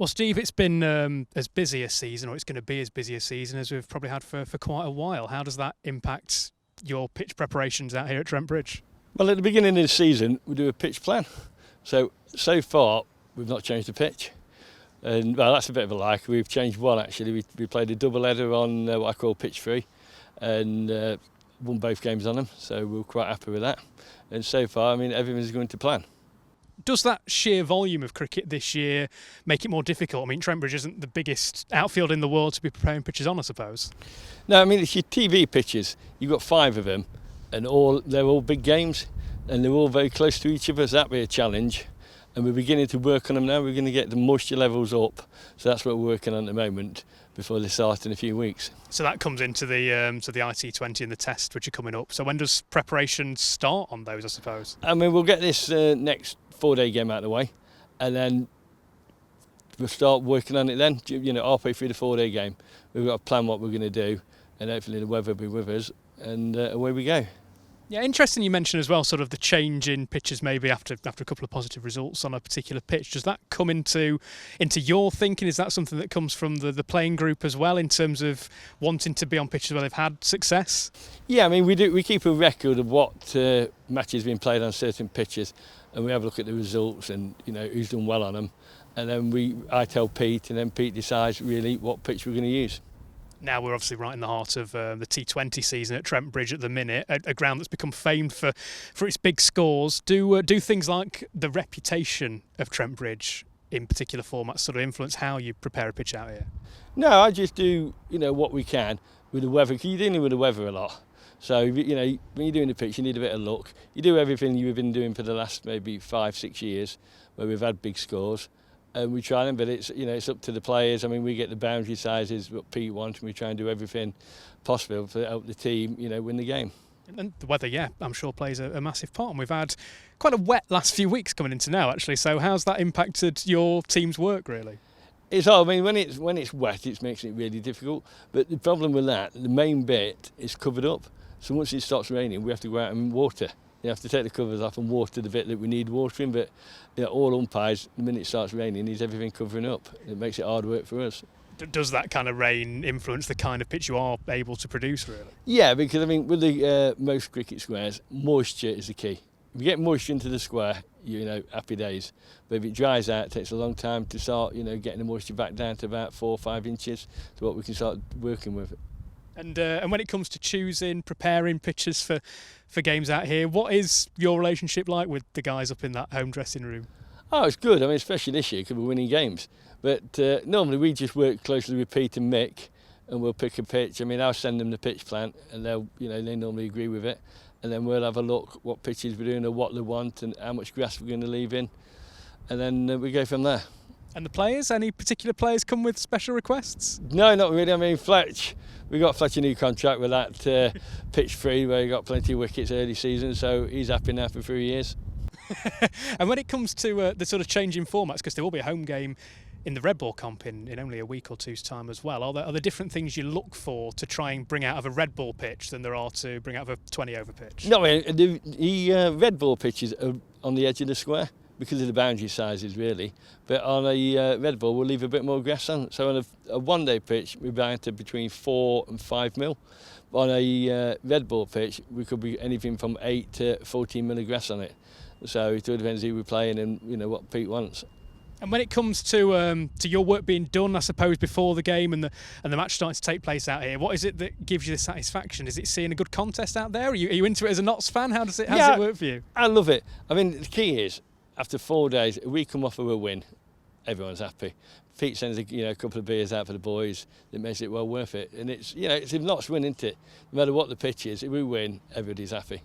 Well, Steve, it's been as busy a season, or it's going to be as busy a season as we've probably had for quite a while. How does that impact your pitch preparations out here at Trent Bridge? Well, at the beginning of the season, we do a pitch plan. So far, we've not changed the pitch. And, well, that's a bit of a lie. We've changed one, actually. We played a double header on what I call pitch 3 and won both games on them. So we're quite happy with that. And so far, I mean, everything's going to plan. Does that sheer volume of cricket this year make it more difficult? I mean, Trent Bridge isn't the biggest outfield in the world to be preparing pitches on, I suppose. No, I mean, it's your TV pitches. You've got 5 of them, and they're all big games, and they're all very close to each other, so that'll be a challenge. And we're beginning to work on them now. We're going to get the moisture levels up, so that's what we're working on at the moment before they start in a few weeks. So that comes into the IT20 and the test, which are coming up. So when does preparation start on those, I suppose? I mean, we'll get this next 4-day game out of the way, and then we'll start working on it then. You know, halfway through the 4-day game, we've got to plan what we're going to do, and hopefully the weather will be with us, and away we go. Yeah, interesting you mentioned as well sort of the change in pitches maybe after a couple of positive results on a particular pitch. Does that come into your thinking? Is that something that comes from the playing group as well in terms of wanting to be on pitches where they've had success? Yeah, I mean, we keep a record of what matches been played on certain pitches, and we have a look at the results and, you know, who's done well on them. And then I tell Pete, and then Pete decides really what pitch we're going to use. Now we're obviously right in the heart of the T20 season at Trent Bridge at the minute, a ground that's become famed for its big scores. Do things like the reputation of Trent Bridge in particular formats sort of influence how you prepare a pitch out here? No, I just do, you know, what we can with the weather, because you're dealing with the weather a lot. So, you know, when you're doing the pitch, you need a bit of luck. You do everything you've been doing for the last maybe 5-6 years where we've had big scores. And we try them, but it's up to the players. I mean, we get the boundary sizes what Pete wants, and we try and do everything possible to help the team, you know, win the game. And the weather, yeah, I'm sure plays a massive part. And we've had quite a wet last few weeks coming into now, actually. So how's that impacted your team's work, really? It's hard. I mean, when it's wet, it makes it really difficult. But the problem with that, the main bit is covered up. So once it starts raining, we have to go out and water. You have to take the covers off and water the bit that we need watering, but you know, all umpires, the minute it starts raining, needs everything covering up. It makes it hard work for us. Does that kind of rain influence the kind of pitch you are able to produce, really? Yeah, because I mean, with the most cricket squares, moisture is the key. If you get moisture into the square, you know, happy days. But if it dries out, it takes a long time to start, you know, getting the moisture back down to about 4 or 5 inches to what we can start working with. And when it comes to preparing pitches for games out here, what is your relationship like with the guys up in that home dressing room? Oh, it's good. I mean, especially this year because we're winning games. But normally we just work closely with Pete and Mick, and we'll pick a pitch. I mean, I'll send them the pitch plan, and they normally agree with it. And then we'll have a look what pitches we're doing or what they want and how much grass we're going to leave in, and then we go from there. And the players, any particular players come with special requests? No, not really. I mean, Fletch, we got Fletch a new contract with that pitch 3 where he got plenty of wickets early season, so he's happy now for 3 years. And when it comes to the sort of changing formats, because there will be a home game in the red ball comp in only a week or two's time as well, are there different things you look for to try and bring out of a red ball pitch than there are to bring out of a 20 over pitch? No, the red ball pitches are on the edge of the square, because of the boundary sizes, really. But on a red ball, we'll leave a bit more grass on. So on a one-day pitch, we're bound to between 4 and 5 mil. On a red ball pitch, we could be anything from 8 to 14 mil of grass on it. So it all depends who we're playing and, you know, what Pete wants. And when it comes to your work being done, I suppose, before the game and the match starting to take place out here, what is it that gives you the satisfaction? Is it seeing a good contest out there? Are you into it as a Notts fan? How does it work for you? I love it. I mean, the key is, after 4 days, if we come off with a win, everyone's happy. Pete sends a couple of beers out for the boys. That makes it well worth it. And it's a Notts win, isn't it? No matter what the pitch is, if we win, everybody's happy.